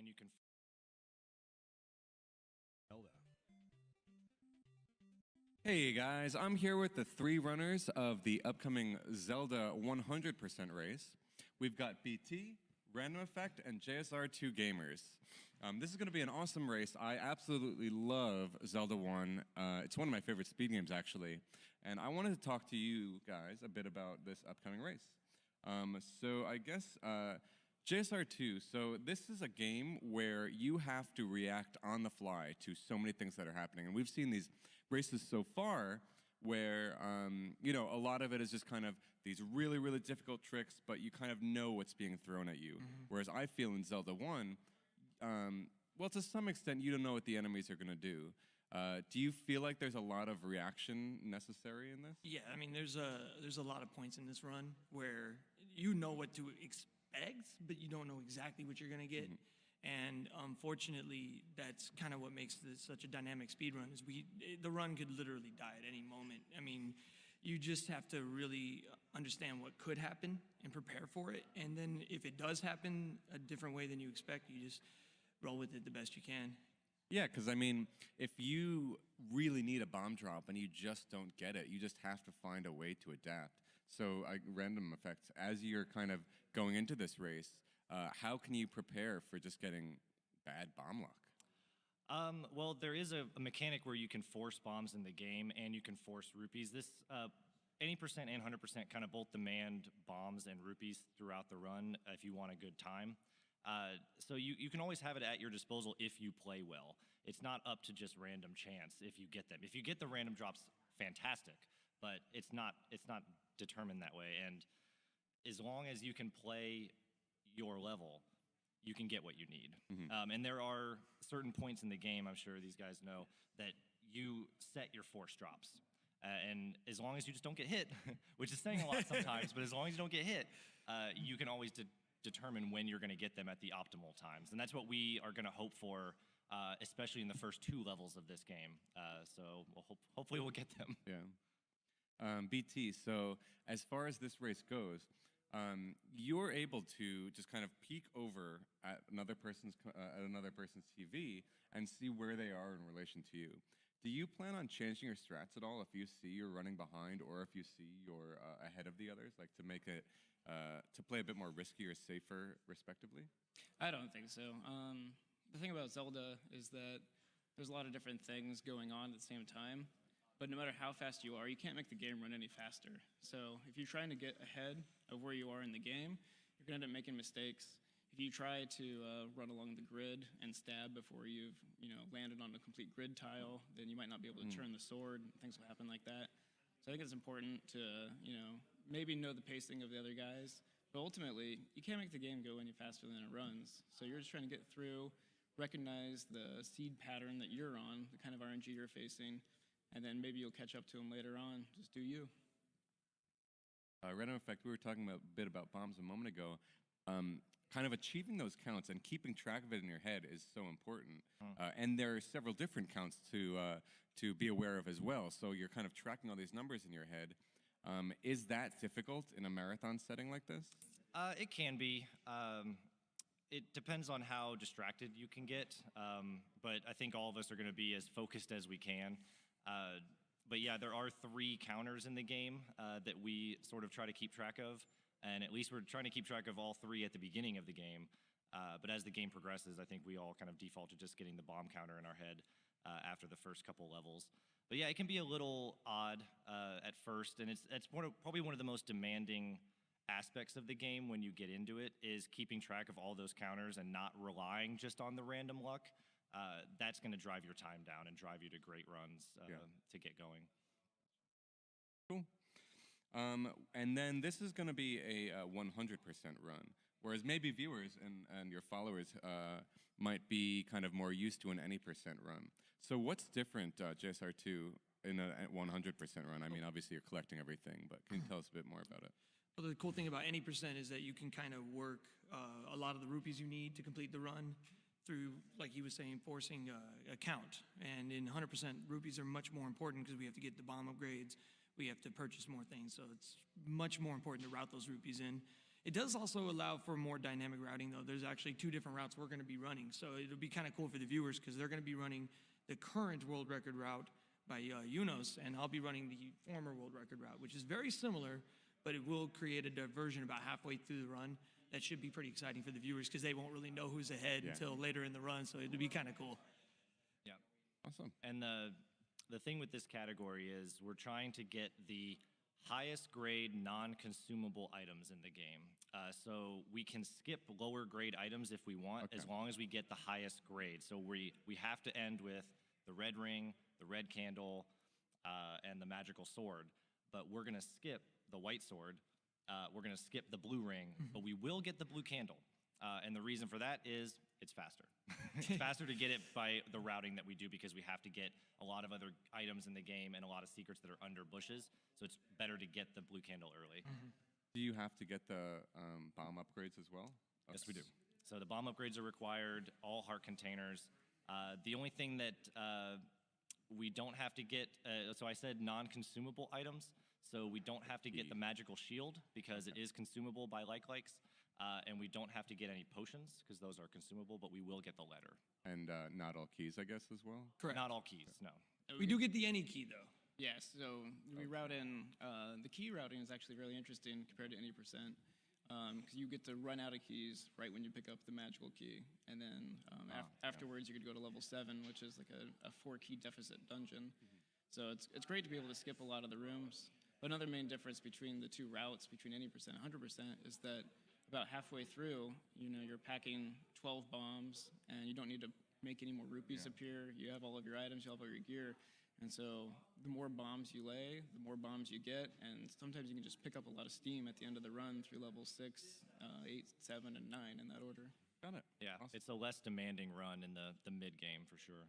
and you can Zelda. Hey guys, I'm here with the three runners of the upcoming Zelda 100% race. We've got BT, Random Effect, and JSR2 Gamers. This is going to be an awesome race. I absolutely love Zelda 1. It's one of my favorite speed games, actually. And I wanted to talk to you guys a bit about this upcoming race. So I guess JSR2, so this is a game where you have to react on the fly to so many things that are happening. And we've seen these races so far where, a lot of it is just kind of these really, really difficult tricks, but you kind of know what's being thrown at you. Whereas I feel in Zelda 1, well, to some extent, you don't know what the enemies are going to do. Do you feel like there's a lot of reaction necessary in this? Yeah, I mean, there's a lot of points in this run where you know what to expect, but you don't know exactly what you're going to get. And unfortunately, that's kind of what makes this such a dynamic speed run. Is the run could literally die at any moment. I mean, you just have to really understand what could happen and prepare for it. And then if it does happen a different way than you expect, you just roll with it the best you can. Yeah, because I mean, if you really need a bomb drop and you just don't get it, you just have to find a way to adapt. So, Random Effects, as you're kind of going into this race, how can you prepare for just getting bad bomb luck? Well, there is a mechanic where you can force bombs in the game and you can force rupees. This any percent and 100% kind of both demand bombs and rupees throughout the run if you want a good time. So you can always have it at your disposal if you play well. It's not up to just random chance if you get them. If you get the random drops, fantastic, but it's not determined that way. And as long as you can play your level, you can get what you need. And there are certain points in the game, I'm sure these guys know, that you set your force drops. And as long as you just don't get hit, which is saying a lot sometimes, but as long as you don't get hit, you can always determine when you're going to get them at the optimal times. And that's what we are going to hope for, especially in the first two levels of this game. So hopefully we'll get them. Yeah. BT, so as far as this race goes, you're able to just kind of peek over at another person's TV and see where they are in relation to you. Do you plan on changing your strats at all if you see you're running behind or if you see you're ahead of the others, like to make it to play a bit more risky or safer, respectively? I don't think so. The thing about Zelda is that there's a lot of different things going on at the same time. But no matter how fast you are, you can't make the game run any faster. So if you're trying to get ahead of where you are in the game, you're going to end up making mistakes. If you try to run along the grid and stab before you've landed on a complete grid tile, then you might not be able to turn the sword. Things will happen like that. So I think it's important to maybe know the pacing of the other guys. But ultimately, you can't make the game go any faster than it runs. So you're just trying to get through, recognize the seed pattern that you're on, the kind of RNG you're facing, and then maybe you'll catch up to them later on. Just do you. Random Effect, we were talking a bit about bombs a moment ago. Kind of achieving those counts and keeping track of it in your head is so important. And there are several different counts to be aware of as well. So you're kind of tracking all these numbers in your head. Is that difficult in a marathon setting like this? It can be. It depends on how distracted you can get. But I think all of us are going to be as focused as we can. But yeah, there are 3 counters in the game that we sort of try to keep track of. And at least we're trying to keep track of all 3 at the beginning of the game. But as the game progresses, I think we all kind of default to just getting the bomb counter in our head after the first couple levels. But yeah, it can be a little odd at first. And it's probably one of the most demanding aspects of the game when you get into it is keeping track of all those counters and not relying just on the random luck. That's going to drive your time down and drive you to great runs to get going. Cool. And then this is going to be a 100% run, whereas maybe viewers and your followers might be kind of more used to an any percent run. So what's different, JSR2, in a 100% run? I mean, obviously you're collecting everything, but can you tell us a bit more about it? Well, the cool thing about any percent is that you can kind of work a lot of the rupees you need to complete the run through, like he was saying, forcing a count. And in 100%, rupees are much more important because we have to get the bomb upgrades. We have to purchase more things. So it's much more important to route those rupees in. It does also allow for more dynamic routing, though. There's actually 2 different routes we're going to be running, so it'll be kind of cool for the viewers because they're going to be running the current world record route by Yunos, and I'll be running the former world record route, which is very similar, but it will create a diversion about halfway through the run. That should be pretty exciting for the viewers because they won't really know who's ahead until later in the run, so it'll be kind of cool. Yeah. Awesome. And the thing with this category is we're trying to get the highest grade non-consumable items in the game. So we can skip lower grade items if we want, as long as we get the highest grade. So we have to end with the red ring, the red candle, and the magical sword. But we're gonna skip the white sword. We're gonna skip the blue ring, but we will get the blue candle. And the reason for that is it's faster. It's faster to get it by the routing that we do because we have to get a lot of other items in the game and a lot of secrets that are under bushes. So it's better to get the blue candle early. Do you have to get the bomb upgrades as well? Yes, we do. So the bomb upgrades are required, all heart containers. The only thing that we don't have to get, so I said non-consumable items, so we don't have to get the magical shield because it is consumable by likes. And we don't have to get any potions because those are consumable, but we will get the letter. And not all keys, I guess, as well? Correct. Not all keys, no. We do get the any key, though. Yes, so we route in, the key routing is actually really interesting compared to any percent, because you get to run out of keys right when you pick up the magical key, and then afterwards you could go to level 7, which is like a 4-key deficit dungeon. So it's great to be able to skip a lot of the rooms. But another main difference between the 2 routes, between any percent and 100%, is that about halfway through, you're packing 12 bombs, and you don't need to make any more rupees appear. You have all of your items, you have all your gear. And so the more bombs you lay, the more bombs you get, and sometimes you can just pick up a lot of steam at the end of the run through level 6, 8, 7, and 9 in that order. Got it. Yeah, Awesome. it's a less demanding run in the mid-game for sure.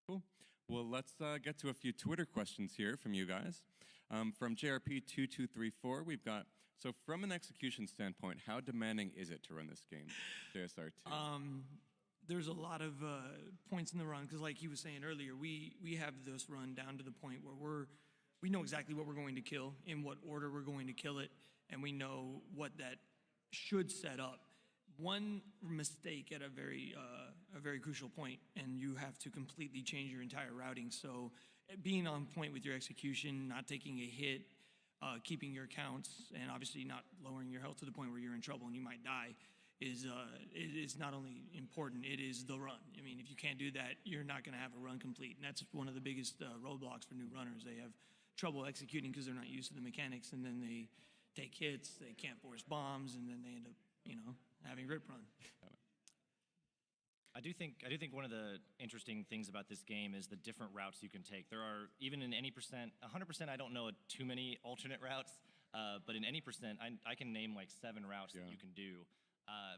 Cool. Well, let's get to a few Twitter questions here from you guys. From JRP2234, we've got, so from an execution standpoint, how demanding is it to run this game, JSR2? There's a lot of points in the run, because like he was saying earlier, we have this run down to the point where we know exactly what we're going to kill, in what order we're going to kill it, and we know what that should set up. One mistake at a very crucial point, and you have to completely change your entire routing. So being on point with your execution, not taking a hit, keeping your counts, and obviously not lowering your health to the point where you're in trouble and you might die, it is not only important, it is the run. I mean, if you can't do that, you're not going to have a run complete. And that's one of the biggest roadblocks for new runners. They have trouble executing because they're not used to the mechanics, and then they take hits, they can't force bombs, and then they end up, having rip run. I do think one of the interesting things about this game is the different routes you can take. There are, even in any percent, 100%, I don't know too many alternate routes, but in any percent, I can name like 7 routes that you can do.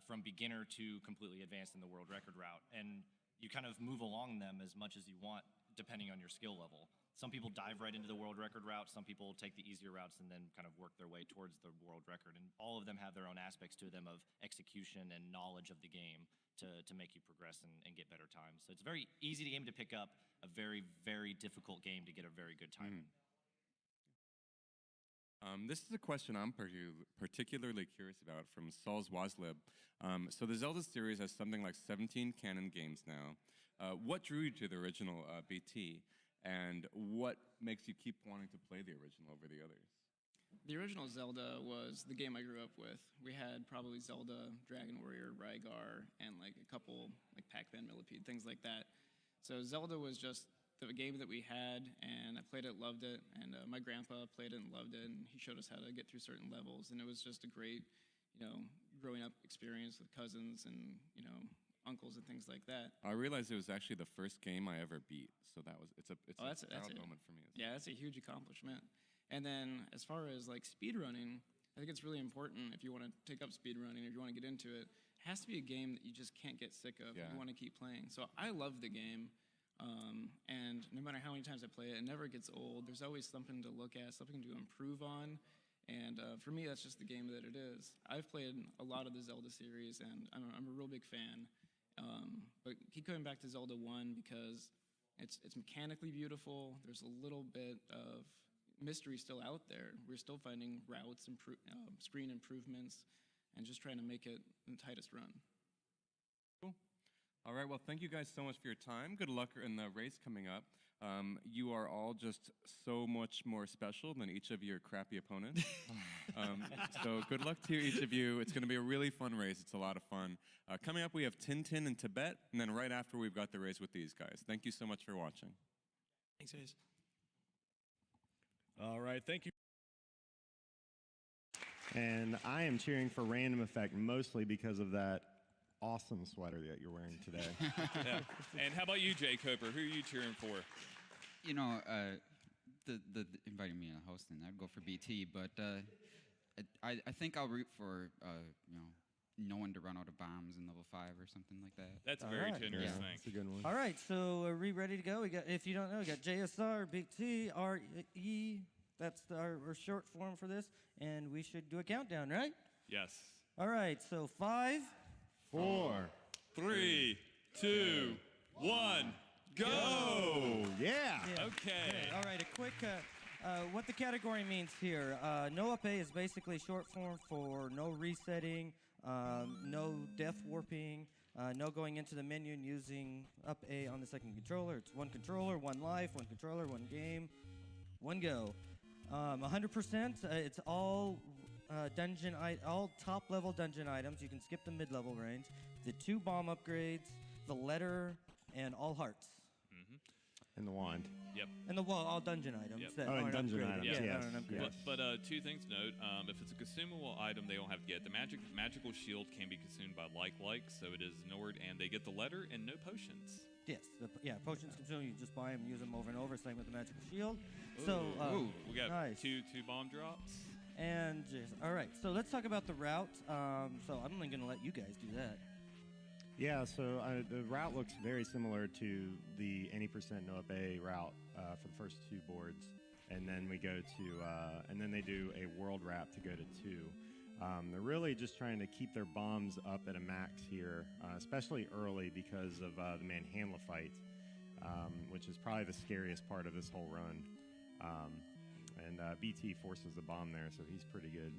From beginner to completely advanced in the world record route. And you kind of move along them as much as you want, depending on your skill level. Some people dive right into the world record route, some people take the easier routes and then kind of work their way towards the world record. And all of them have their own aspects to them of execution and knowledge of the game to make you progress and get better times. So it's a very easy game to pick up, a very, very difficult game to get a very good time in. This is a question I'm particularly curious about from Saul's Waslib. So the Zelda series has something like 17 canon games now. What drew you to the original BT, and what makes you keep wanting to play the original over the others? The original Zelda was the game I grew up with. We had probably Zelda, Dragon Warrior, Rygar, and like a couple like Pac-Man, Millipede, things like that. So Zelda was just the game that we had, and I played it, loved it, and my grandpa played it and loved it, and he showed us how to get through certain levels, and it was just a great, growing up experience with cousins and, uncles and things like that. I realized it was actually the first game I ever beat, so it's a that's proud moment for me. Yeah, that's a huge accomplishment. And then as far as like speed running, I think it's really important if you want to take up speed running, if you want to get into it, it has to be a game that you just can't get sick of. You want to keep playing. So I love the game. And no matter how many times I play it, it never gets old. There's always something to look at, something to improve on. And for me, that's just the game that it is. I've played a lot of the Zelda series, and I'm a real big fan. But keep coming back to Zelda 1 because it's mechanically beautiful. There's a little bit of mystery still out there. We're still finding routes, screen improvements, and just trying to make it the tightest run. Cool. All right, well, thank you guys so much for your time. Good luck in the race coming up. You are all just so much more special than each of your crappy opponents. So good luck to each of you. It's going to be a really fun race. It's a lot of fun. Coming up, we have Tintin in Tibet, and then right after, we've got the race with these guys. Thank you so much for watching. Thanks, guys. All right, thank you. And I am cheering for Random Effect mostly because of that awesome sweater that you're wearing today. Yeah. And how about you, Jay Coper? Who are you cheering for? You know, the inviting me to hosting, I'd go for BT, but I think I'll root for you know, no one to run out of bombs in level 5 or something like that. That's a very generous thing. That's a good one. All right, so are we ready to go? We got, if you don't know, we got JSR, BT, RE. That's our short form for this, and we should do a countdown, right? Yes. All right, so 5, 4, 3, 2, 1, go! yeah. Okay. All right, a quick, what the category means here. No Up+A is basically short form for no resetting, no death warping, no going into the menu and using Up+A on the second controller. It's one controller, one life, one controller, one game, one go. 100%, it's all all top level dungeon items. You can skip the mid-level range. The 2 bomb upgrades, the letter, and all hearts. And the wand. Yep. And all dungeon items. Yep. That Oh, and aren't dungeon upgraded. items, Yeah, yes. that aren't upgraded. But 2 things to note. If it's a consumable item, they don't have to get. The magical shield can be consumed by like, so it is ignored, and they get the letter and no potions. Yes, potions consume. You just buy them, use them over and over. Same with the magical shield. So, We got nice. two bomb drops. And all right, so let's talk about the route. So I'm only going to let you guys do that. Yeah, so the route looks very similar to the any percent no Up+A route for the first 2 boards, and then we go to and then they do a world wrap to go to 2. They're really just trying to keep their bombs up at a max here, especially early because of the Manhandla fight, which is probably the scariest part of this whole run. And BT forces the bomb there, so he's pretty good.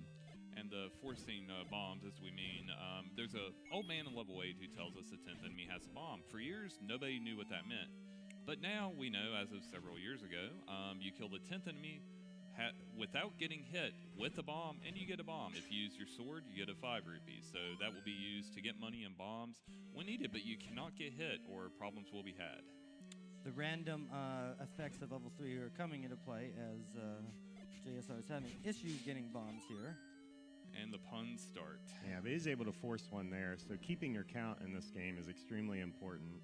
And the forcing bombs, as we mean, there's an old man in level 8 who tells us the 10th enemy has a bomb. For years, nobody knew what that meant. But now we know, as of several years ago, you kill the 10th enemy without getting hit with a bomb, and you get a bomb. If you use your sword, you get a 5 rupees. So that will be used to get money and bombs when needed, but you cannot get hit or problems will be had. The random effects of level 3 are coming into play as JSR is having issues getting bombs here. And the puns start. Yeah, but he's able to force one there. So keeping your count in this game is extremely important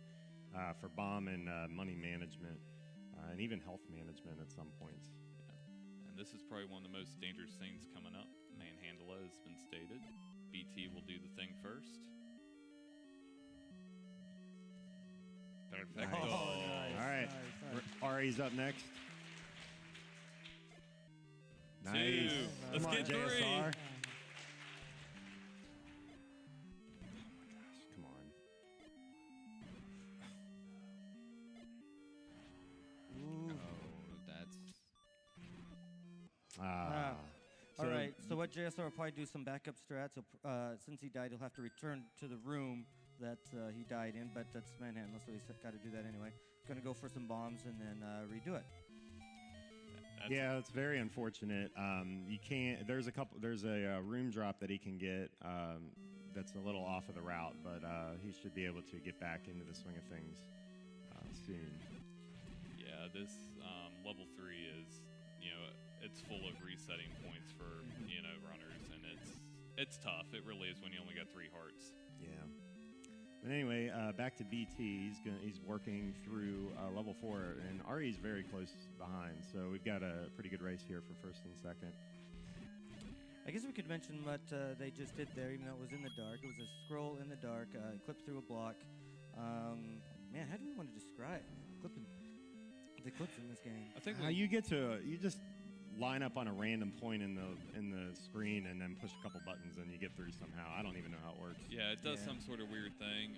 for bomb and money management, and even health management at some points. Yeah. And this is probably one of the most dangerous things coming up. Manhandla has been stated. BT will do the thing first. Perfecto. Nice. All right, Nice. Ari's up next. Two. Nice. Let's Come on, get 3. JSR. Come on. Ooh. That's All right, so what JSR will probably do some backup strats. Since he died, he'll have to return to the room that he died in, but that's Manhandla, so he's got to do that anyway. He's going to go for some bombs and then redo it. Yeah, it's very unfortunate. You can't. There's a room drop that he can get that's a little off of the route, but he should be able to get back into the swing of things soon. Yeah, this level 3 is, it's full of resetting points for, runners, and it's tough. It really is when you only got 3 hearts. Yeah. But anyway, back to BT. He's working through level 4, and Ari's very close behind. So we've got a pretty good race here for first and second. I guess we could mention what they just did there, even though it was in the dark. It was a scroll in the dark, clipped through a block. Man, how do we want to describe the clips in this game? I think You just line up on a random point in the screen and then push a couple buttons and you get through somehow. I don't even know how it works. yeah, it does Yeah. some sort of weird thing.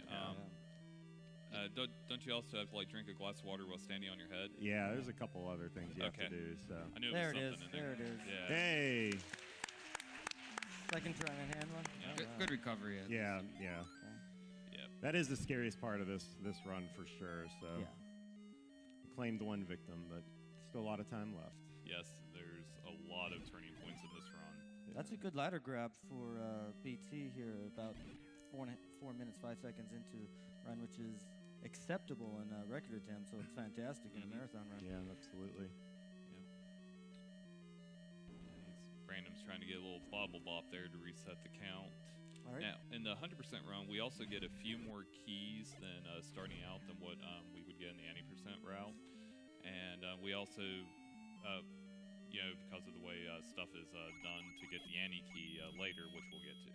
Don't you also have to like drink a glass of water while standing on your head? Yeah, there's a couple other things you have to do. So I knew There it it was is. something in There there. it is. Yeah. hey, Second try on hand one. Yeah. Good recovery. at yeah, least. yeah. Yeah. That is the scariest part of this run for sure. So Yeah. claimed one victim, but still a lot of time left. Yes, there's a lot of turning points in this run. That's a good ladder grab for BT here. About 4 minutes 5 seconds into run, which is acceptable in a record attempt. So it's fantastic in a marathon run. Yeah, absolutely. Random's trying to get a little bobble bop there to reset the count. All right. Now, in the 100% run, we also get a few more keys than starting out than what we would get in the 80% route. And we also, because of the way stuff is done to get the Annie key later, which we'll get to.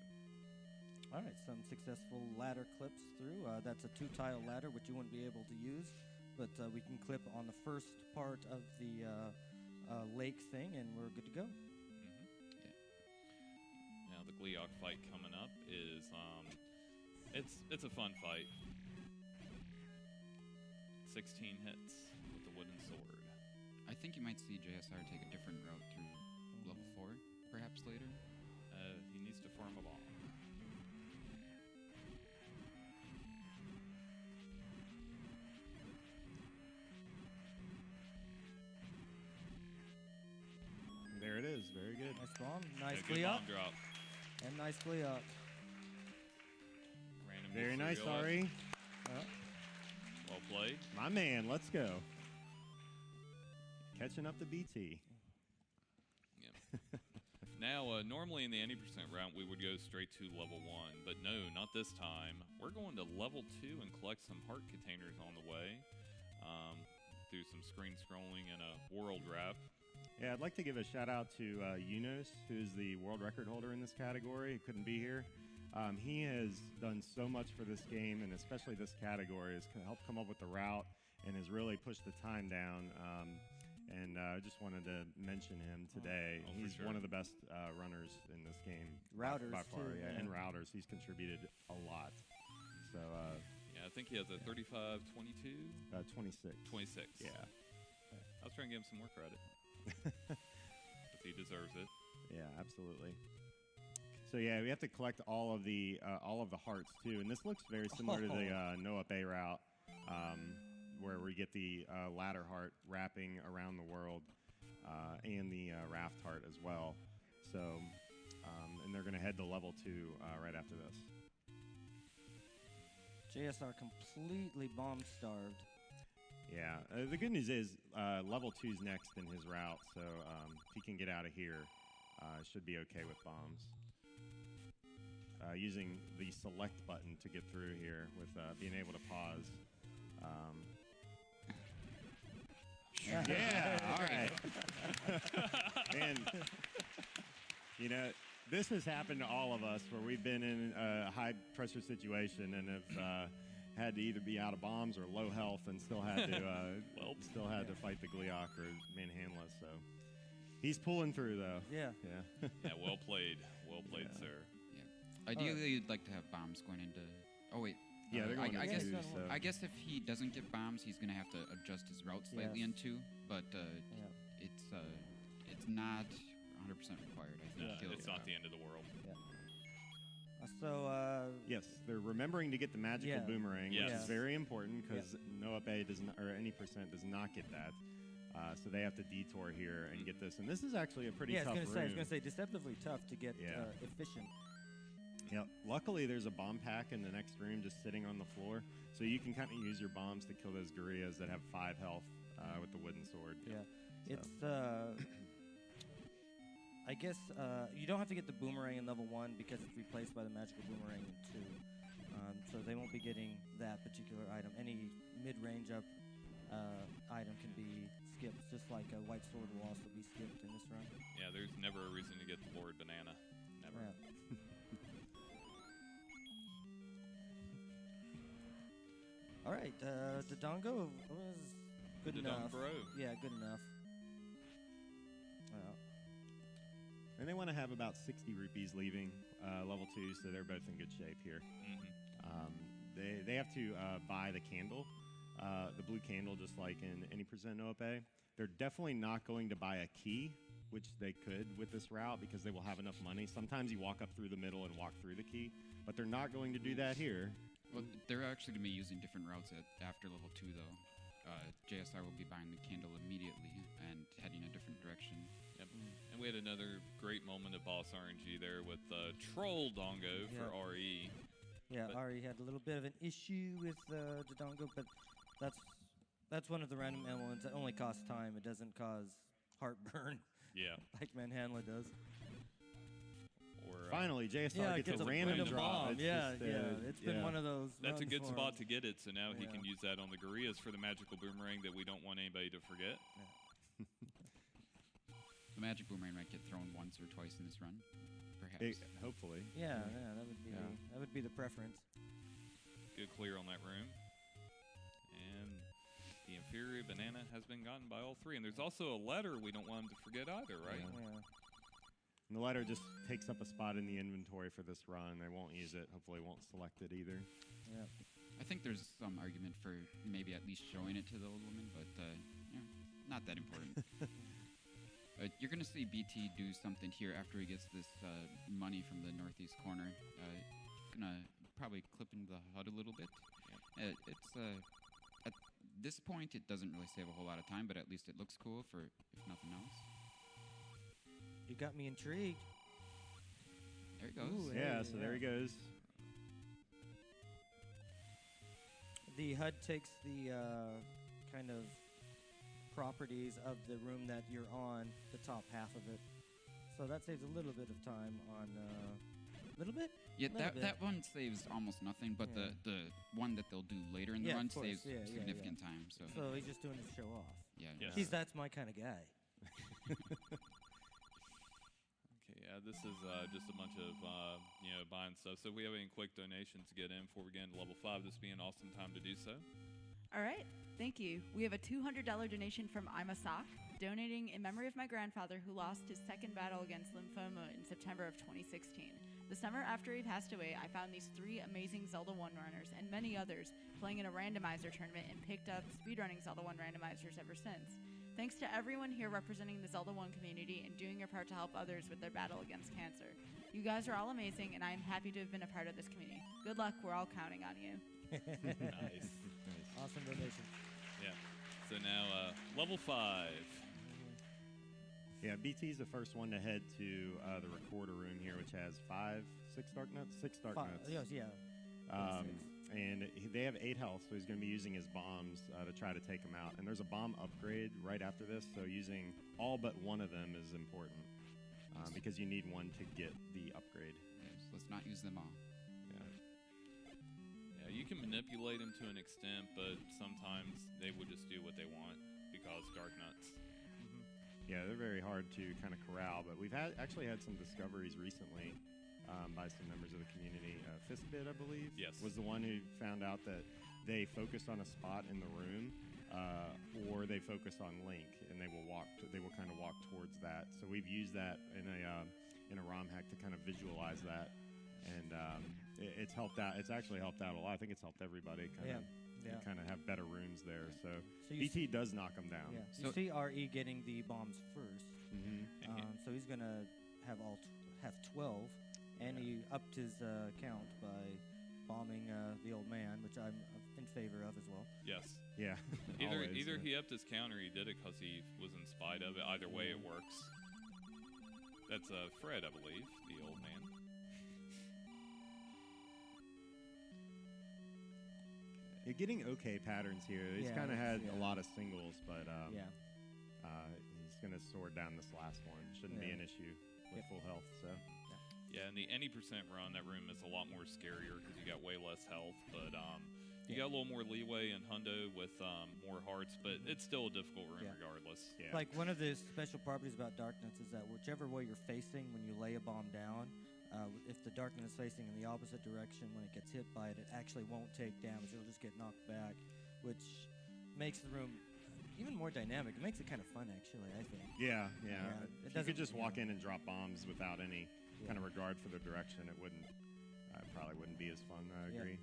All right, some successful ladder clips through. That's a 2-tile ladder, which you wouldn't be able to use, but we can clip on the first part of the lake thing, and we're good to go. Now the Gleeok fight coming up is it's a fun fight. 16 hits with the wooden sword. I think you might see JSR take a different route through level 4, perhaps later. He needs to form a bomb. There it is. Very good. Nice bomb, nice Yeah, good Gleeok, bomb drop. and nice Gleeok. Random Very nice, serial. Ari. Well played. My man, let's go. Catching up to BT. Yeah. Now, normally in the 80% round, we would go straight to level 1, but no, not this time. We're going to level 2 and collect some heart containers on the way through some screen scrolling and a world wrap. Yeah, I'd like to give a shout out to Yunus, who's the world record holder in this category. He couldn't be here. He has done so much for this game, and especially this category, has helped come up with the route and has really pushed the time down. And I just wanted to mention him today. Oh, for He's sure. one of the best runners in this game. Routers, by far, too, yeah. yeah. And routers. He's contributed a lot. So, Yeah, I think he has a 35, 22, 26. 26. Yeah. I was trying to give him some more credit. If he deserves it. Yeah, absolutely. So yeah, we have to collect all of the hearts too, and this looks very similar to the No Up A route, where we get the ladder heart wrapping around the world, and the raft heart as well. So, and they're going to head to level 2 right after this. JSR completely bomb starved. Yeah, the good news is level 2's next in his route, so if he can get out of here, should be okay with bombs. Using the select button to get through here with being able to pause. Yeah, all right. And, you know, this has happened to all of us where we've been in a high-pressure situation and have had to either be out of bombs or low health and still had to to fight the Gleeok or manhandle us. So he's pulling through, though. Yeah. Yeah. Yeah, well played. Well played, sir. Yeah. Ideally, you'd like to have bombs going into. Oh wait. Yeah, they're going I to guess. two, so. I guess if he doesn't get bombs, he's gonna have to adjust his route slightly Yes. into. But it's not 100% required. I No, think. it's not the end of the world. So, Yes, they're remembering to get the magical Yeah. boomerang, which Yes. is very important because no up A does not, or any percent does not get that. So they have to detour here and get this. And this is actually a pretty yeah, I tough was room. gonna say deceptively tough to get Yeah. efficient. Yep. Luckily, there's a bomb pack in the next room just sitting on the floor, so you can kind of use your bombs to kill those gorillas that have 5 health with the wooden sword. Yeah, So. it's I guess you don't have to get the boomerang in level 1 because it's replaced by the magical boomerang in 2. So they won't be getting that particular item. Any mid-range up item can be skipped, just like a white sword will also be skipped in this run. Yeah, there's never a reason to get the Lord Banana. Never. Yeah. All right, Dodongo was good enough. Dodongo. Yeah, good enough. And they want to have about 60 rupees leaving level 2, so they're both in good shape here. Mm-hmm. they have to buy the candle, the blue candle, just like in any percent OPA. They're definitely not going to buy a key, which they could with this route because they will have enough money. Sometimes you walk up through the middle and walk through the key, but they're not going to do that here. Well, they're actually going to be using different routes after level 2, though. JSR will be buying the candle immediately and heading a different direction. Yep. And we had another great moment of boss RNG there with Troll Dongo for RE. Yeah, Ari had a little bit of an issue with the Dongo, but that's one of the random elements that only costs time. It doesn't cause heartburn. Yeah. Like Manhandla does. Or, finally, JSR gets a random drop. It's it's been one of those. That's a good runs for spot him. to get it, so now he can use that on the Gorillas for the magical boomerang that we don't want anybody to forget. The magic boomerang might get thrown once or twice in this run, perhaps. Hopefully. Yeah, that would be the preference. Good clear on that room. And the inferior banana has been gotten by all three. And there's also a letter we don't want him to forget either, right? Yeah. And the letter just takes up a spot in the inventory for this run. They won't use it. Hopefully won't select it either. Yeah. I think there's some argument for maybe at least showing it to the old woman, but not that important. You're going to see BT do something here after he gets this money from the northeast corner. Going to probably clip into the HUD a little bit. It's at this point, it doesn't really save a whole lot of time, but at least it looks cool for if nothing else. You got me intrigued. There he goes. Ooh, So there he goes. The HUD takes the kind of properties of the room that you're on, the top half of it. So that saves a little bit of time on a little bit? Yeah, Little bit. that one saves almost nothing, but Yeah. the one that they'll do later in the Yeah, run of course. saves Yeah, significant time. So, So he's just doing it to show off. yeah. Yes. That's my kind of guy. Okay, yeah, this is just a bunch of, buying stuff. So if we have any quick donations to get in before we get into level 5, this would be an awesome time to do so. All right, thank you. We have a $200 donation from I'm a Sock, donating in memory of my grandfather who lost his second battle against lymphoma in September of 2016. The summer after he passed away, I found these 3 amazing Zelda 1 runners and many others playing in a randomizer tournament and picked up speedrunning Zelda 1 randomizers ever since. Thanks to everyone here representing the Zelda 1 community and doing your part to help others with their battle against cancer. You guys are all amazing, and I am happy to have been a part of this community. Good luck, we're all counting on you. Nice. Awesome donation. Yeah. So now, level 5. Yeah, BT's the first one to head to the recorder room here, which has 6 dark nuts. Yes, yeah. And they have 8 health, so he's going to be using his bombs to try to take them out. And there's a bomb upgrade right after this, so using all but one of them is important because you need one to get the upgrade. Yes, let's not use them all. Yeah, you can manipulate them to an extent, but sometimes they would just do what they want because dark nuts. Yeah, they're very hard to kind of corral, but we've actually had some discoveries recently by some members of the community. Fistbit, I believe, was the one who found out that they focused on a spot in the room, or they focused on Link, and they will kind of walk towards that. So we've used that in a ROM hack to kind of visualize that, and it's helped out. It's actually helped out a lot. I think it's helped everybody kind of have better rooms there. So BT does knock them down. Yeah. So you see RE getting the bombs first. So he's going to have have 12, and he upped his count by bombing the old man, which I'm in favor of as well. Yes. Yeah. Either he upped his count or he did it because he was in spite of it. Either way, it works. That's Fred, I believe, the old man. You're getting okay patterns here. He's kind of had a lot of singles, but he's going to sword down this last one. Shouldn't be an issue with full health. So. Yeah, and the any percent run, that room is a lot more scarier because you got way less health, but you got a little more leeway in Hundo with more hearts, but it's still a difficult room regardless. Yeah. Like one of the special properties about darkness is that whichever way you're facing when you lay a bomb down, if the darkness is facing in the opposite direction, when it gets hit by it, it actually won't take damage. It'll just get knocked back, which makes the room even more dynamic. It makes it kind of fun, actually, I think. Yeah. It If you could doesn't- just walk in and drop bombs without any kind of regard for the direction, it probably wouldn't be as fun. I agree.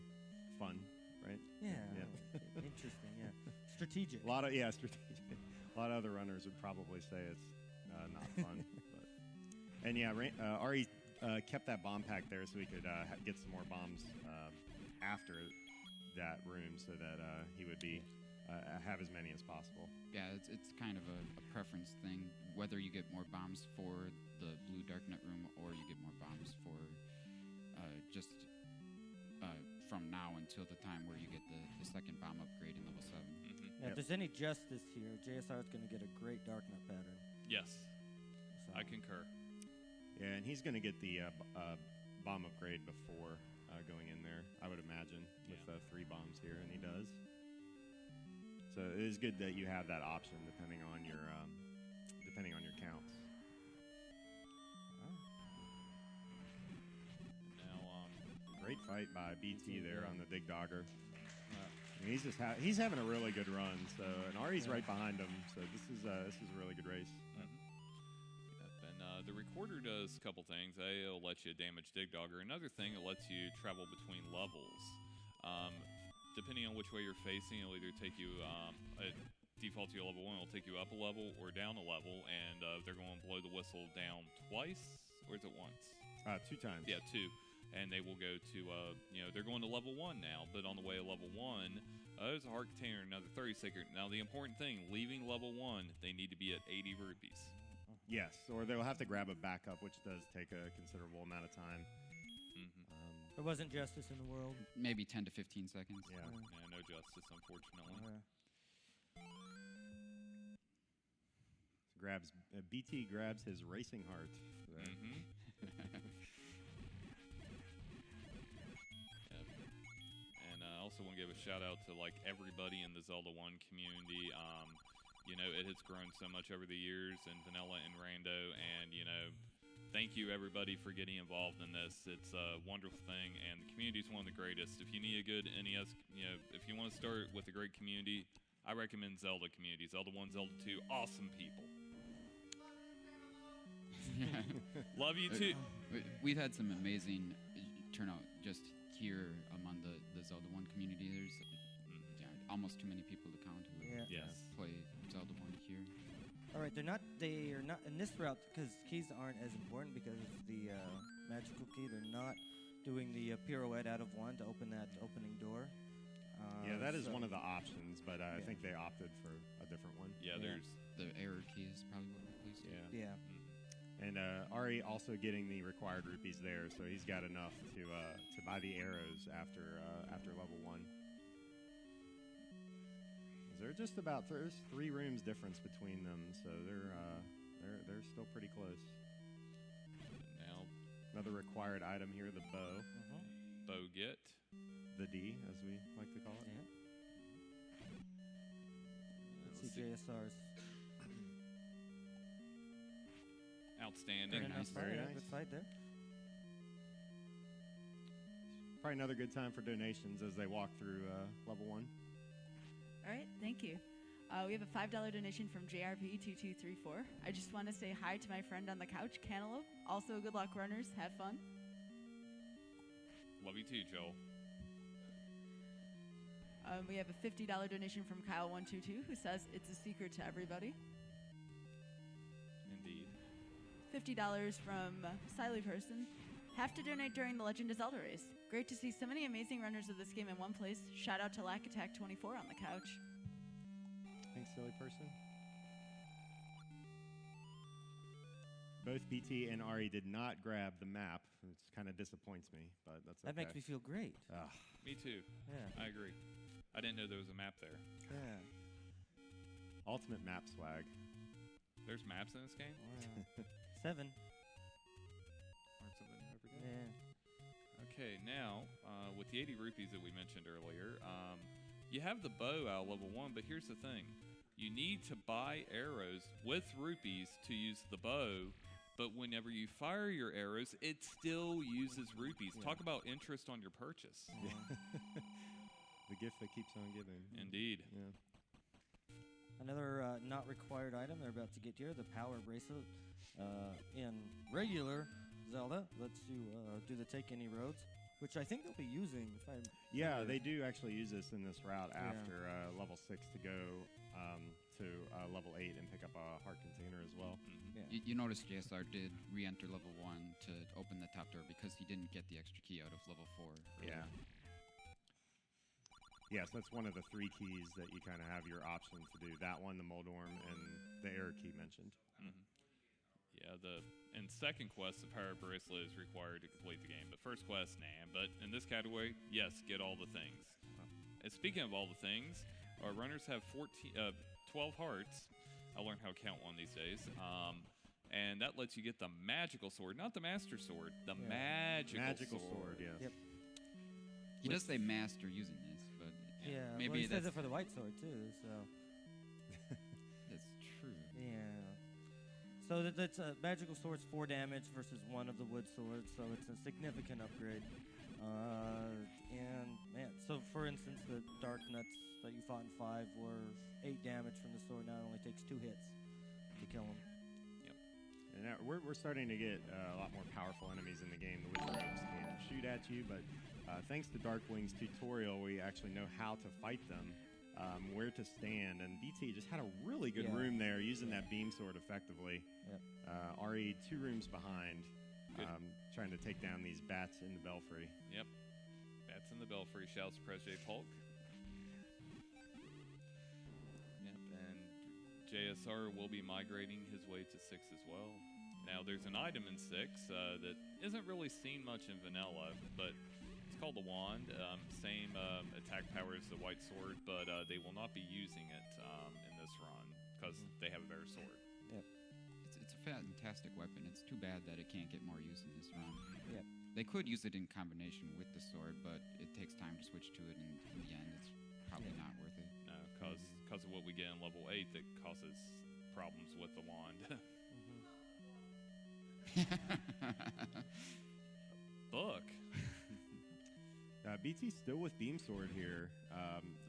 fun, right? Yeah. Yeah. Interesting. Yeah. Strategic. A lot of strategic. A lot of other runners would probably say it's not fun. But. And yeah, Ari kept that bomb pack there so he could get some more bombs after that room, so that he would be have as many as possible. Yeah, it's kind of a preference thing, whether you get more bombs for the blue Darknet room or you get more bombs for just from now until the time where you get the second bomb upgrade in level 7. Yeah, if there's any justice here, JSR is going to get a great Darknet pattern. Yes, So. I concur. Yeah, and he's going to get the bomb upgrade before going in there, I would imagine, with 3 bombs here, and he does. So it is good that you have that option depending on your counts. Now, Great fight by BT there on the Dig Dogger. And he's having a really good run. So and Ari's right behind him. So this is a really good race. And the recorder does a couple things. It'll let you damage Dig Dogger. Another thing, it lets you travel between levels. Depending on which way you're facing, it'll either take you, default to your level 1, it'll take you up a level or down a level, and they're going to blow the whistle down twice, or is it once? 2 times. Yeah, 2. And they will go to, they're going to level 1 now, but on the way to level 1, there's a heart container, another 30 second. Now, the important thing, leaving level 1, they need to be at 80 rupees. Yes, or they'll have to grab a backup, which does take a considerable amount of time. There wasn't justice in the world. Maybe 10 to 15 seconds. Yeah. Yeah, no justice, unfortunately. BT grabs his racing heart. There. And I also want to give a shout out to everybody in the Zelda 1 community. It has grown so much over the years, and Vanilla and Rando, and thank you everybody for getting involved in this. It's a wonderful thing, and the community is one of the greatest. If you need a good NES, if you want to start with a great community, I recommend Zelda community. Zelda 1, Zelda 2, awesome people. Love you too. We've had some amazing turnout just here among the Zelda 1 community. There's almost too many people to count who play Zelda 1 here. All right, they are not in this route because keys aren't as important because of the magical key. They're not doing the pirouette out of 1 to open that opening door. Yeah, that is one of the options, but I think they opted for a different one. Yeah, there's the error key is probably what replaced it. Yeah. And Ari also getting the required rupees there, so he's got enough to buy the arrows after level 1. They're just about there's 3 rooms difference between them, so they're still pretty close. Now another required item here, the bow. Bow get. The D, as we like to call it. Yeah. Let's see JSR's. Outstanding. Very nice. Good fight there. Probably another good time for donations as they walk through level 1. All right, thank you. We have a $5 donation from JRP2234. I just want to say hi to my friend on the couch, Cantaloupe. Also, good luck, runners. Have fun. Love you too, Joel. We have a $50 donation from Kyle122 who says it's a secret to everybody. Indeed. $50 from Siley Person. Have to donate during the Legend of Zelda race. Great to see so many amazing runners of this game in one place. Shout out to Lack Attack 24 on the couch. Thanks, silly person. Both BT and Ari did not grab the map, which kind of disappoints me, but that's okay. That makes me feel great. Me too. Yeah. I agree. I didn't know there was a map there. Yeah. Ultimate map swag. There's maps in this game? Wow. 7. Learned something new every day. Yeah. Okay, now, with the 80 rupees that we mentioned earlier, you have the bow out of level 1, but here's the thing. You need to buy arrows with rupees to use the bow, but whenever you fire your arrows, it still uses rupees. Talk about interest on your purchase. The gift that keeps on giving. Indeed. Yeah. Another not required item they're about to get here, the power bracelet. In regular Zelda, lets you do the take any roads. which I think they'll be using. If I Yeah, remember. they do actually use this in this route Yeah. after level 6 to go to level 8 and pick up a heart container as well. Yeah. You notice JSR did re-enter level 1 to open the top door because he didn't get the extra key out of level 4. Yeah. Yes, that's one of the 3 keys that you kind of have your option to do. That one, the Moldorm, and the error key mentioned. Yeah, in second quest, the power bracelet is required to complete the game. But first quest, nah. But in this category, yes, get all the things. And speaking of all the things, our runners have 12 hearts. I learned how to count one these days. And that lets you get the magical sword, not the master sword, the magical sword. Yes. Yep. He does say master using this, but Yeah, maybe well, he says that's, it for the white sword too. So that's true. yeah. So that's magical sword's 4 damage versus 1 of the wood swords, so it's a significant upgrade. And man, so for instance, the dark nuts that you fought in 5 were 8 damage from the sword. Now it only takes 2 hits to kill them. And now we're starting to get a lot more powerful enemies in the game. The wizards can shoot at you, but thanks to Darkwing's tutorial, we actually know how to fight them, where to stand. And BT just had a really good room there using that beam sword effectively. Yep. RE 2 rooms behind, Good. trying to take down these bats in the belfry. Yep. Bats in the belfry, shouts Prez J. Polk. Yep, and JSR will be migrating his way to 6 as well. Now, there's an item in 6 that isn't really seen much in vanilla, but it's called the Wand. Same attack power as the White Sword, but they will not be using it in this run because they have a better sword. Yep. It's a fantastic weapon. It's too bad that it can't get more use in this run. Yep. They could use it in combination with the sword, but it takes time to switch to it, and in the end, it's probably not worth it. No, because of what we get in level 8 that causes problems with the wand. Book. BT's still with Beam Sword here,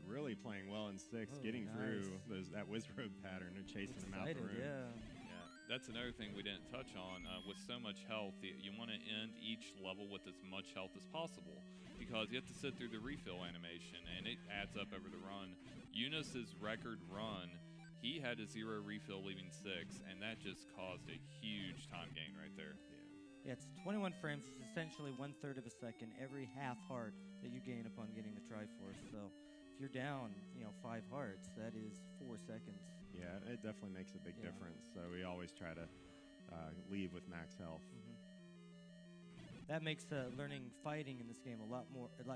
really playing well in 6, getting through that Wizrobe pattern. They're chasing him out the room. Yeah. Yeah, that's another thing we didn't touch on. With so much health, you want to end each level with as much health as possible because you have to sit through the refill animation, and it adds up over the run. Eunice's record run, he had a 0 refill leaving 6, and that just caused a huge time gain right there. Yeah, it's 21 frames. It's essentially 1/3 of a second every half heart that you gain upon getting the Triforce. So if you're down, 5 hearts, that is 4 seconds. Yeah, it definitely makes a big difference. So we always try to leave with max health. That makes learning fighting in this game a lot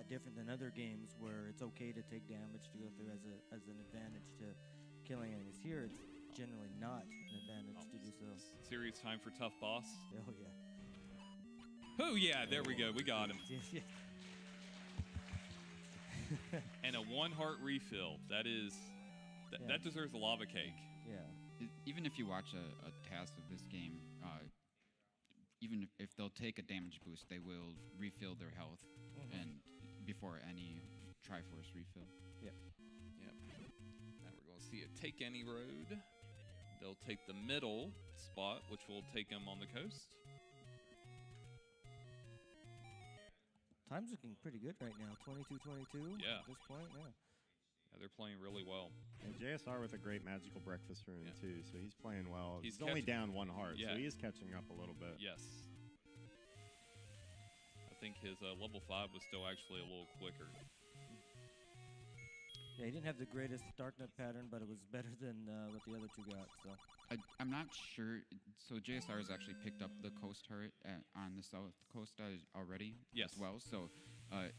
different than other games where it's okay to take damage to go through as an advantage to killing enemies. Here, it's generally not an advantage to do so. Serious time for tough boss. Oh yeah. Oh yeah, there we go. We got him. Yeah. And a 1 heart refill. That deserves a lava cake. Yeah. Even if you watch a task of this game, even if they'll take a damage boost, they will refill their health and before any Triforce refill. Yep. Yep. Now we're going to see it take any road. They'll take the middle spot, which will take them on the coast. Time's looking pretty good right now. 22-22 Yeah. at this point. Yeah. Yeah, they're playing really well. And JSR with a great magical breakfast rune too, so he's playing well. He's He's only catching- down 1 heart, Yeah. so he is catching up a little bit. Yes. I think his level 5 was still actually a little quicker. Yeah, he didn't have the greatest Dark Nut pattern, but it was better than what the other 2 got. So. I'm not sure. So JSR has actually picked up the coast turret on the south coast already Yes. as well. So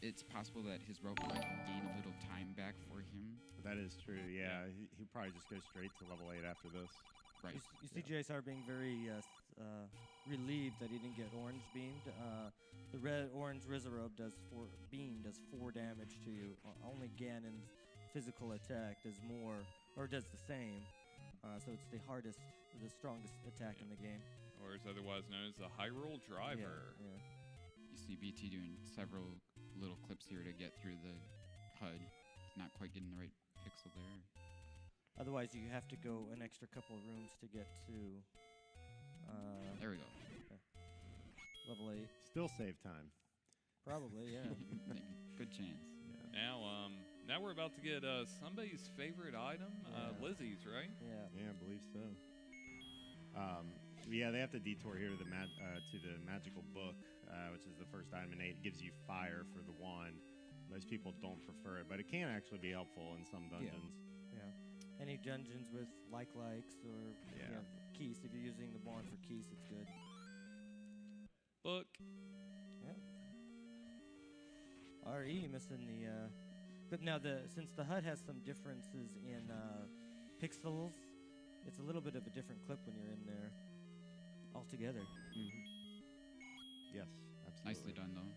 it's possible that his rope might gain a little time back for him. That is true. Yeah, he'll probably just go straight to level 8 after this. Right. You see JSR being very relieved that he didn't get orange beamed. The red-orange Rizzarobe does 4 damage to you. Only Ganon's physical attack does more, or does the same. So it's the strongest attack in the game. Or is otherwise known as the Hyrule Driver. Yeah. You see BT doing several little clips here to get through the HUD. It's not quite getting the right pixel there. Otherwise, you have to go an extra couple of rooms to get to There we go. level 8. Still save time. Probably, yeah. Good chance. Now we're about to get somebody's favorite item, Lizzie's, right? Yeah. Yeah, I believe so. Yeah, they have to detour here to the magical book, which is the first item in 8. It gives you fire for the wand. Most people don't prefer it, but it can actually be helpful in some dungeons. Yeah. Any dungeons with likes or keys, if you're using the wand for keys, it's good. Book. Yeah. RE missing the. But now since the HUD has some differences in pixels, it's a little bit of a different clip when you're in there altogether. Yes, absolutely. Nicely done, though.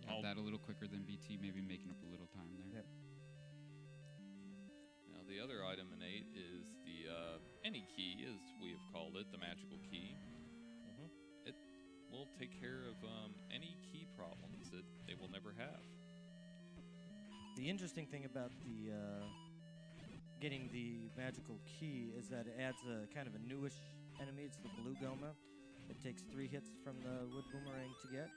Have that a little quicker than BT, maybe making up a little time there. Yep. Now the other item in 8 is the any key, as we have called it, the magical key. It will take care of any key problems that they will never have. The interesting thing about the getting the magical key is that it adds a kind of a newish enemy. It's the blue Goma. It takes 3 hits from the wood boomerang to get.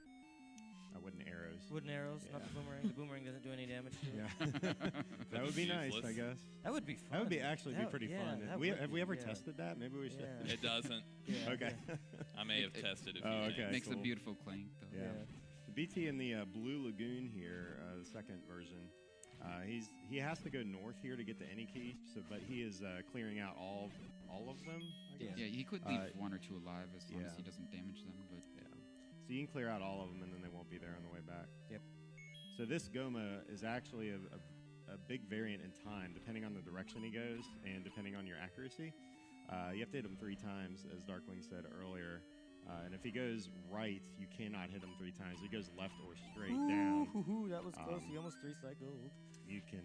Wooden arrows. Wooden arrows, not the boomerang. The boomerang doesn't do any damage to it. Yeah. That would be nice, I guess. That would be fun. That would be actually be pretty fun. Have we ever yeah. tested that? Maybe we should. Yeah. It doesn't. Yeah. Okay. I may have tested a few okay. things. Makes a cool. beautiful clank, though. Yeah. The BT in the Blue Lagoon here, the second version, he has to go north here to get to any key. But he is clearing out all of them. I guess. Yeah, he could leave 1 or 2 alive as long as he doesn't damage them. But so you can clear out all of them, and then they won't be there on the way back. Yep. So this Goma is actually a big variant in time, depending on the direction he goes and depending on your accuracy. You have to hit him 3 times, as Darkwing said earlier. And if he goes right, you cannot hit him 3 times. If he goes left or straight down. That was close. He almost 3-cycled. You can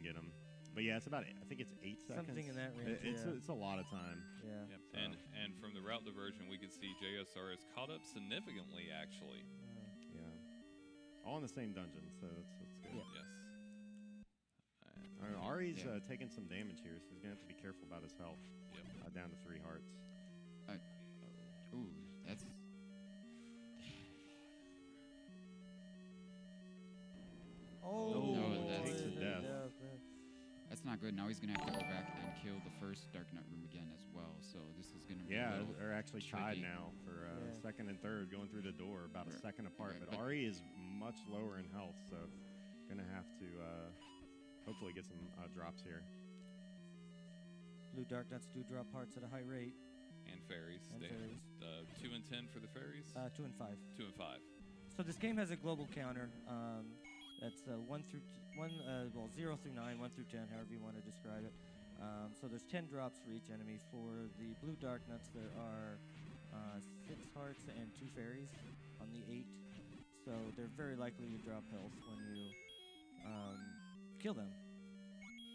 get him. But yeah, it's about I think it's 8 seconds. Something in that range. It's a lot of time. Yeah. Yep. And from the route diversion, we could see JSR has caught up significantly, actually. Yeah. All in the same dungeon, so that's good. Yeah. Yes. Ari's taking some damage here, so he's gonna have to be careful about his health. Yep. Down to 3 hearts. Ooh, that's. Oh, takes a death. That's not good. Now he's gonna have to go back and kill the first Dark Knight room again as well. So this is gonna be a little they're actually tied tricky. now for second and third going through the door, about a second apart. Right, but Ari is much lower in health, so gonna have to hopefully get some drops here. Blue Dark Nuts do drop hearts at a high rate. And fairies. And fairies. 2 and 10 for the fairies. 2 and 5. 2 and 5. So this game has a global counter. That's 0 through 9, 1 through 10, however you want to describe it. So there's 10 drops for each enemy. For the Blue Dark Nuts, there are 6 hearts and 2 fairies on the 8. So they're very likely to drop health when you kill them.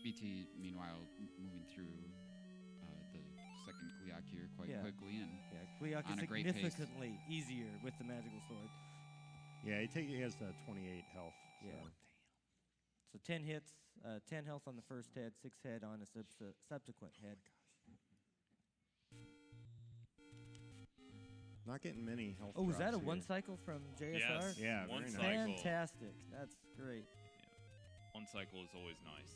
BT, meanwhile, moving through the second Kliak here quite quickly and Kliak on is a great pace. significantly easier with the magical sword. Yeah, he has 28 health. Yeah. So 10 hits, 10 health on the first head, 6 head on a subsequent head. Not getting many health. Oh, was that a drops 1 here. cycle from JSR? Yes. Yeah, One very nice. cycle. Fantastic. That's great. 1 cycle is always nice.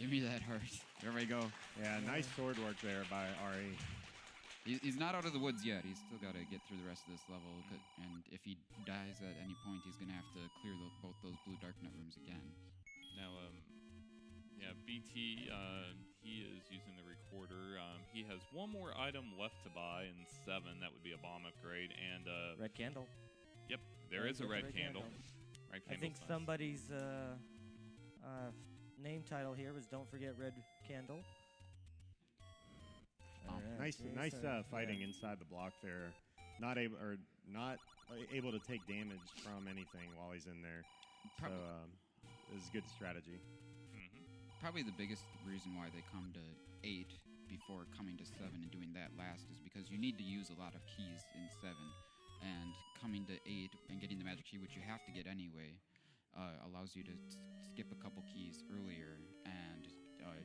give me that heart. There we go. Yeah, nice sword work there by Ari. He's not out of the woods yet. He's still got to get through the rest of this level. And if he dies at any point, he's going to have to clear both those Blue Dark Knight rooms again. Now, BT, he is using the recorder. He has 1 more item left to buy in 7. That would be a bomb upgrade. And Red candle. Yep, there is a red candle. Red I think candle's nice. somebody's name title here was "Don't Forget Red Candle." Nice fighting inside the block there. Not able to take damage from anything while he's in there. So this is good strategy. Probably the biggest reason why they come to 8 before coming to 7 and doing that last is because you need to use a lot of keys in 7. And coming to 8 and getting the magic key, which you have to get anyway, allows you to skip a couple keys earlier and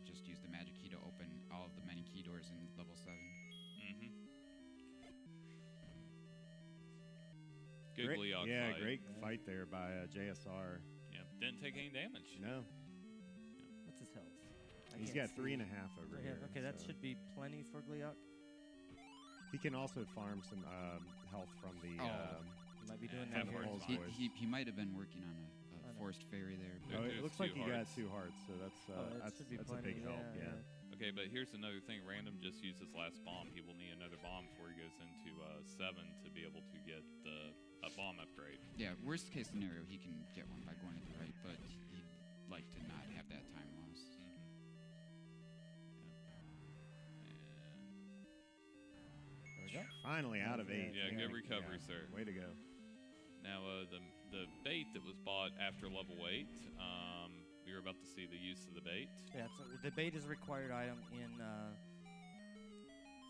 just use the magic key to open all of the many key doors in level 7. Good Gleeok yeah, fight. great fight there by JSR. Yeah, didn't take any damage. No, What's his health? I he's can't got 3.5 see. over Yeah, here. okay, that so. should be plenty for Gleeok. He can also farm some health from the. You might be doing half that here. hearts. He, boys. he might have been working on a forced fairy there. There- Oh, there's it looks 2 like he got hearts. 2 hearts, so that's That should be that's a big plenty, help. Yeah. Okay, but here's another thing. Random just used his last bomb. He will need another bomb before he goes into 7 to be able to get a bomb upgrade. Yeah, worst case scenario, he can get one by going to the right, but he'd like to not have that time lost. There we go. Finally out of 8. Yeah, good recovery, yeah. sir. Way to go. Now, the bait that was bought after level 8, we were about to see the use of the bait. Yeah, the bait is a required item in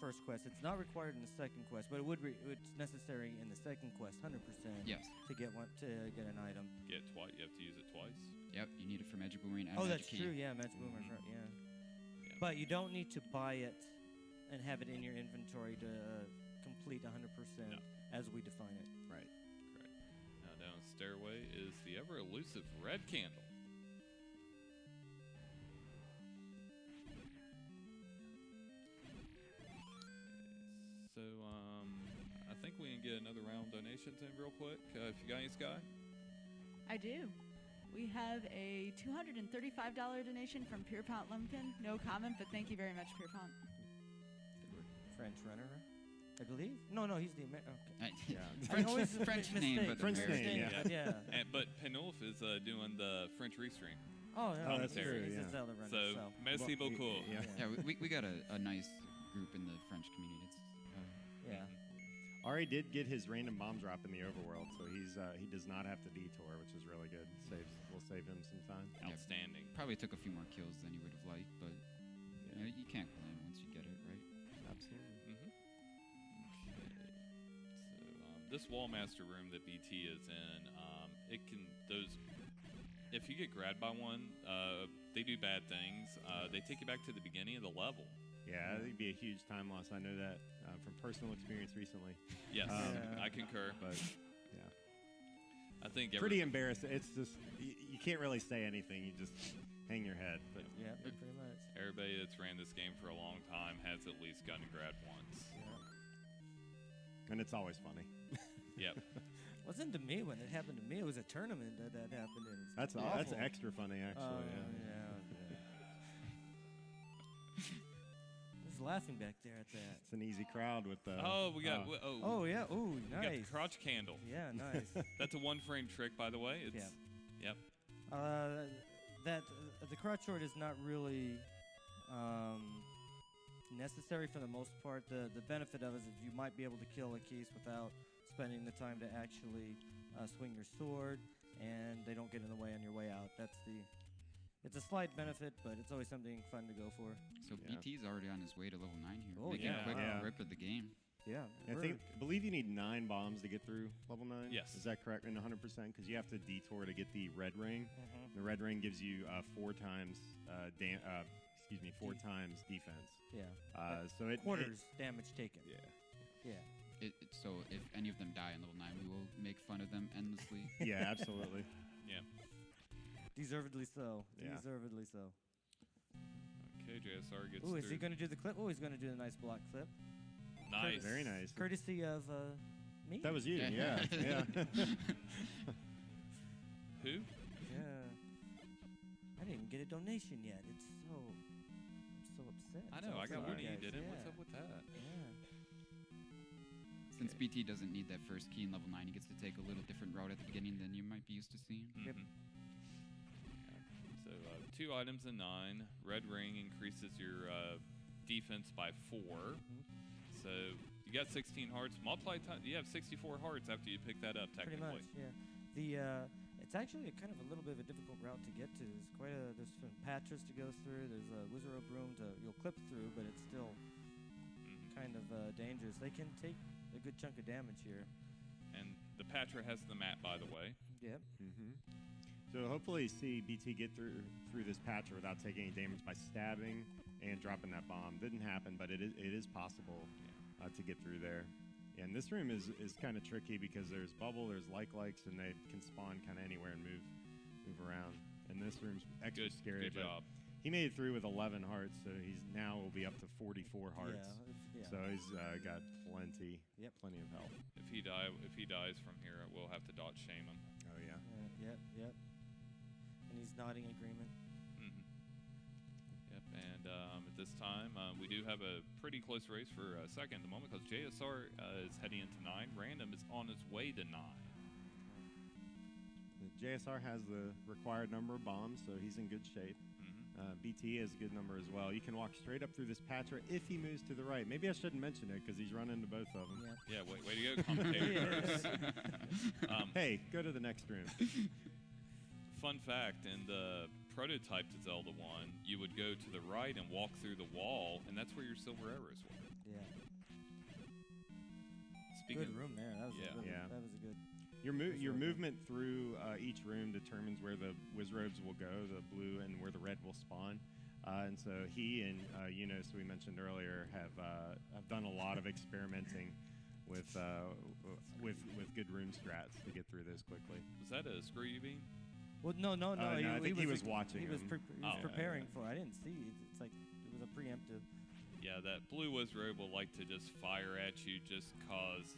first quest. It's not required in the second quest, but it's necessary in the second quest, 100%. Yes. To get an item. You have to use it twice. Yep, you need it for Magic Boomerang and Oh, Magic that's Key. true. Yeah, Magic Boomer. Yeah. Yeah. But you don't need to buy it and have it in your inventory to complete 100% No. as we define it. Right. Correct. Now down the stairway is the ever elusive red candle. So I think we can get another round of donations in real quick. If you got any, Sky. I do. We have a $235 donation from Pierpont Lumpkin. No comment, but thank you very much, Pierpont. French runner, I believe. No, he's the American. Okay. Yeah. French, I always French mistake. name, but French American. name, yeah. Yeah. But Penulf is doing the French restream. Oh, yeah. Oh, that's he's true, a yeah. Zelda runner. So, merci Well, beaucoup. Yeah. Yeah, we got a nice group in the French community. It's, Yeah. Ari did get his random bomb drop in the overworld, so he does not have to detour, which is really good. We'll save him some time. Outstanding. probably took a few more kills than you would have liked, but you know, you can't blame once you get it, right? Absolutely. Okay. So this Wallmaster room that BT is in, it can if you get grabbed by one, they do bad things. They take you back to the beginning of the level. Yeah, it'd be a huge time loss. I know that from personal experience recently. Yes, Yeah. I concur. But yeah, I think pretty embarrassing. It's just you can't really say anything. You just hang your head. But Yeah, pretty much. everybody that's ran this game for a long time has at least gotten grabbed once. and it's always funny. Yep. Wasn't to me when it happened to me. It was a tournament that happened. And That's awful. extra funny actually. yeah. Who's laughing back there at that? It's an easy crowd with the. Oh, we got. Oh yeah. Ooh, we got nice. the crotch candle. Yeah, nice. That's a one-frame trick, by the way. It's, Yeah. Yep. That the crotch sword is not really necessary for the most part. The benefit of it is you might be able to kill a Keese without spending the time to actually swing your sword, and they don't get in the way on your way out. It's a slight benefit, but it's always something fun to go for. So Yeah. BT's already on his way to level 9 here. Oh, making yeah. a quick Yeah. rip of the game. Yeah, I believe you need 9 bombs to get through level 9. Yes. Is that correct? And 100% because you have to detour to get the red ring. The red ring gives you 4 times 4 times defense. Yeah. So it Quarters damage taken. Yeah. Yeah. So if any of them die in level 9, we will make fun of them endlessly. Yeah, absolutely. Yeah. Deservedly so. Yeah. Deservedly so. Okay, JSR gets Ooh, is through. he going to do the clip? Oh, he's going to do the nice block clip. Nice. Very nice. Courtesy of me. That was you. Yeah. Yeah. Who? Yeah. I didn't even get a donation yet. I'm so upset. I know. I got one. You guys. didn't. Yeah. What's up with that? Yeah. Since BT doesn't need that first key in level 9, he gets to take a little different route at the beginning than you might be used to seeing. Yep. Mhm. So 2 items in 9. Red ring increases your defense by 4. So you got 16 hearts. Multiply time. You have 64 hearts after you pick that up. Pretty Technically. much. Yeah. It's actually kind of a little bit of a difficult route to get to. There's some patches to go through. There's a wizard rope room you'll clip through, but it's still kind of dangerous. They can take a good chunk of damage here. And the Patra has the map, by the way. Yep. So hopefully see BT get through this patch without taking any damage by stabbing and dropping that bomb. Didn't happen, but it is possible to get through there. Yeah, and this room is kind of tricky because there's bubble, there's likes, and they can spawn kind of anywhere and move around. And this room's extra scary. Good job. He made it through with 11 hearts, so he's now will be up to 44 hearts. Yeah. So he's got plenty of health. If he dies from here, we'll have to dodge shame him. Oh yeah. Yep. And he's nodding agreement. Mm-hmm. Yep. And at this time, we do have a pretty close race for second at the moment because JSR is heading into 9. Random is on his way to 9. The JSR has the required number of bombs, so he's in good shape. BT has a good number as well. You can walk straight up through this patch if he moves to the right. Maybe I shouldn't mention it because he's run into both of them. Yeah, way to go, commentators. Hey, go to the next room. Fun fact, in the prototype to Zelda 1, you would go to the right and walk through the wall, and that's where your silver arrows were. Yeah. Speaking Good room there. That was that was a good. Your movement through each room determines where the Wizrobes will go, the blue, and where the red will spawn. And so he and Eunice, we mentioned earlier, have done a lot of experimenting with good room strats to get through this quickly. Was that a screw you beam? Well, no. I think he was watching. He was preparing for. I didn't see. It's like it was a preemptive. Yeah, that blue Wizrobe will like to just fire at you just cause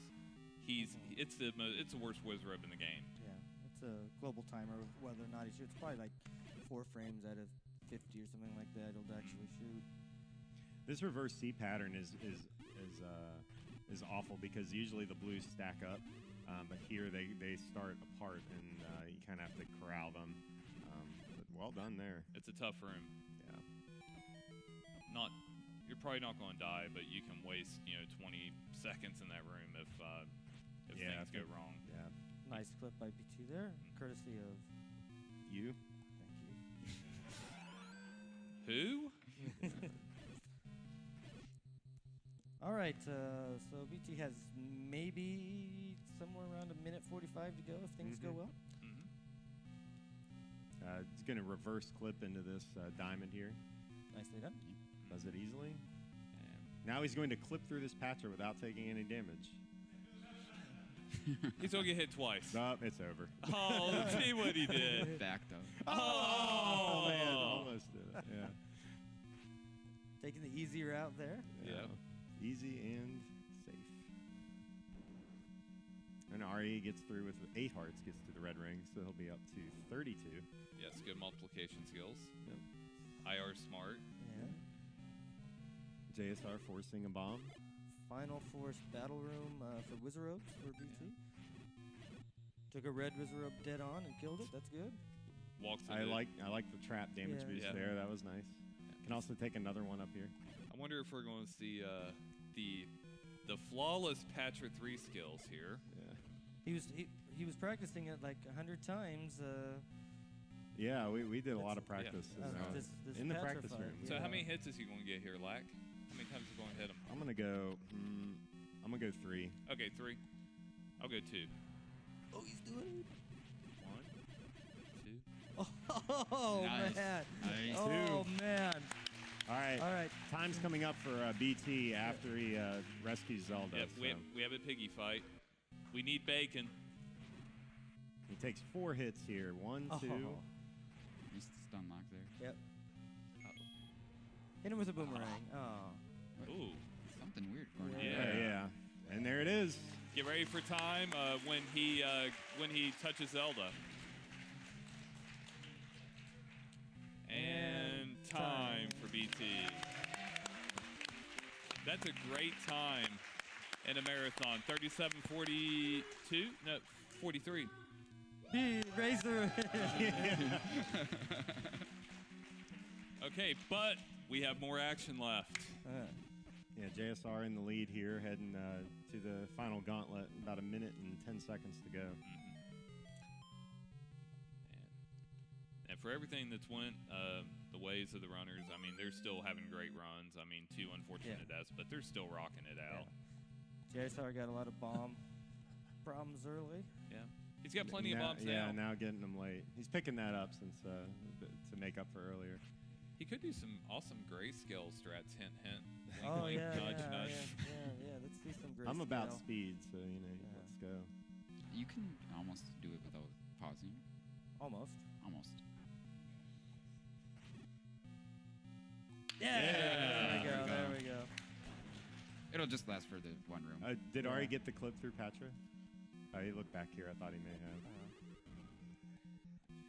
it's the worst Wizrobe in the game. Yeah, it's a global timer of whether or not he shoots. Probably like 4 frames out of 50 or something like that. He'll actually shoot. This reverse C pattern is awful because usually the blues stack up, but here they start apart and you kind of have to corral them. But well done there. It's a tough room. Yeah. You're probably not going to die, but you can waste 20 seconds in that room if things go wrong. Yeah. Nice clip by BT there, courtesy of you. Thank you. Who? All right, so BT has maybe somewhere around 1:45 to go if things go well. It's going to reverse clip into this diamond here. Nicely done. Does it easily. Now he's going to clip through this patcher without taking any damage. He's going to get hit twice. Nope, it's over. Oh, see what he did. Backed up. Oh man, almost did it. Yeah. Taking the easy route there. Yeah. Easy and safe. And RE gets through with 8 hearts, gets to the red ring, so he'll be up to 32. Yes, good multiplication skills. Yep. IR smart. Yeah. JSR forcing a bomb. Final force battle room for Wizrobes for BT. Took a red Wizrobe dead on and killed it. That's good. Walks. I like the trap damage boost Yeah. there. That was nice. Can also take another one up here. I wonder if we're going to see the flawless Patcher 3 skills here. Yeah. He was practicing it like 100 times. Yeah, we did a lot of practice this in the Patcher practice fight. room. So Yeah. how many hits is he going to get here, Lack? How many times is he going to hit him? I'm gonna go 3. Okay, 3. I'll go 2. Oh, he's doing it. 1, 2. Oh, Nice. man. Nice. Oh, man. All right. Time's coming up for BT after he rescues Zelda. Yep, so. we have a piggy fight. We need bacon. He takes 4 hits here. 1, 2. Missed the stun lock there. Yep. Hit him with a boomerang. Oh. Ooh. Something weird going on. Yeah. And there it is. Get ready for time when he touches Zelda. And time for BT. That's a great time in a marathon. 37:42? No, 43. Razor. Okay, but we have more action left. Yeah, JSR in the lead here, heading to the final gauntlet. About 1 minute and 10 seconds to go. And for everything that's went the ways of the runners, I mean, they're still having great runs. I mean, 2 unfortunate deaths, but they're still rocking it out. JSR got a lot of bomb problems early. Yeah. He's got plenty of bombs Yeah, now. now getting them late. He's picking that up since to make up for earlier. He could do some awesome grayscale strats. Hint, hint. Oh Like, yeah, nudge, yeah, nudge. yeah. Let's see some great. I'm about speed, so let's go. You can almost do it without pausing. Almost. Almost. Yeah. There we go. There we go. It'll just last for the one room. Did Ari get the clip through Patra? Oh, he looked back here. I thought he may have.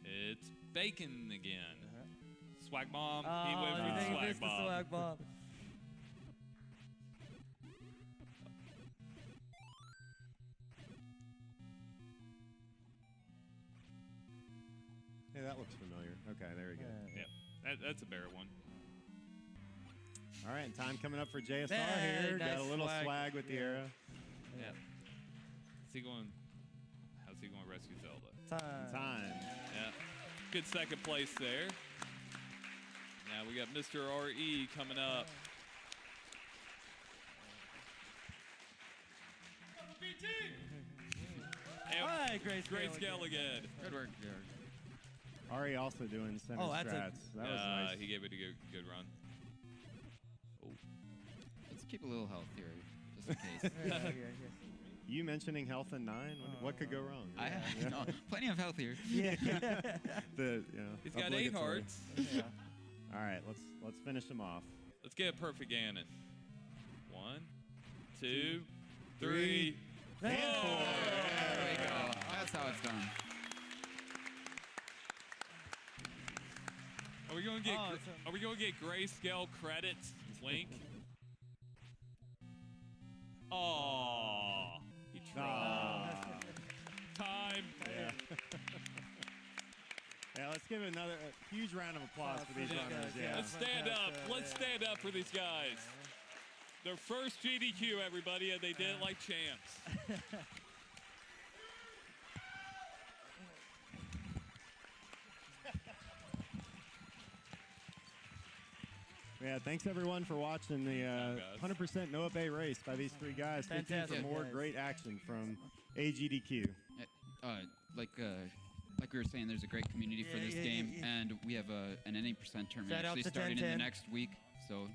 It's bacon again. Swag bomb. Oh, He went for you the think he swag missed the bomb. swag bomb. Hey, that looks familiar. Okay, there we go. Yeah, that's a bear one. All right, and time coming up for JSR Hey, here. nice Got a little swag. swag with the arrow. Yeah. How's he going to rescue Zelda? Time. Yeah. Good second place there. Now we got Mr. RE coming up. And All right, Grayscale again. Good work, Jared. Ari also doing center Oh, that's a- strats. That was nice. He gave it a good run. Let's keep a little health here, just in case. You mentioning health in 9? What could go wrong? I have no, plenty of health here. Yeah. He's got 8 obligatory. hearts. Yeah. All right, let's finish him off. Let's get a perfect Ganon. 1, 2, 3, 4. There we go. That's how it's done. Are we going to get grayscale credits? Link. Oh, he tried. Time. Yeah. Yeah, let's give another huge round of applause for these runners. Yeah. Let's stand up. Let's stand up for these guys. Their first GDQ, everybody, and they did it like champs. Yeah, thanks everyone for watching the 100% No Up-A race by these 3 guys. Stay tuned for Fantastic, more guys. great action from AGDQ. Like we were saying, there's a great community for this game, and we have an NA% tournament Shout out actually to starting in the 1010. next week. So,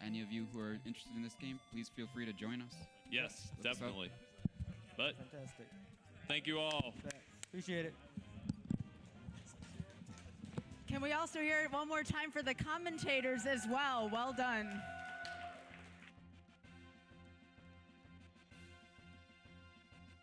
any of you who are interested in this game, please feel free to join us. Yes, Look us up. definitely. But Fantastic. thank you all. Appreciate it. Can we also hear it one more time for the commentators as well? Well done.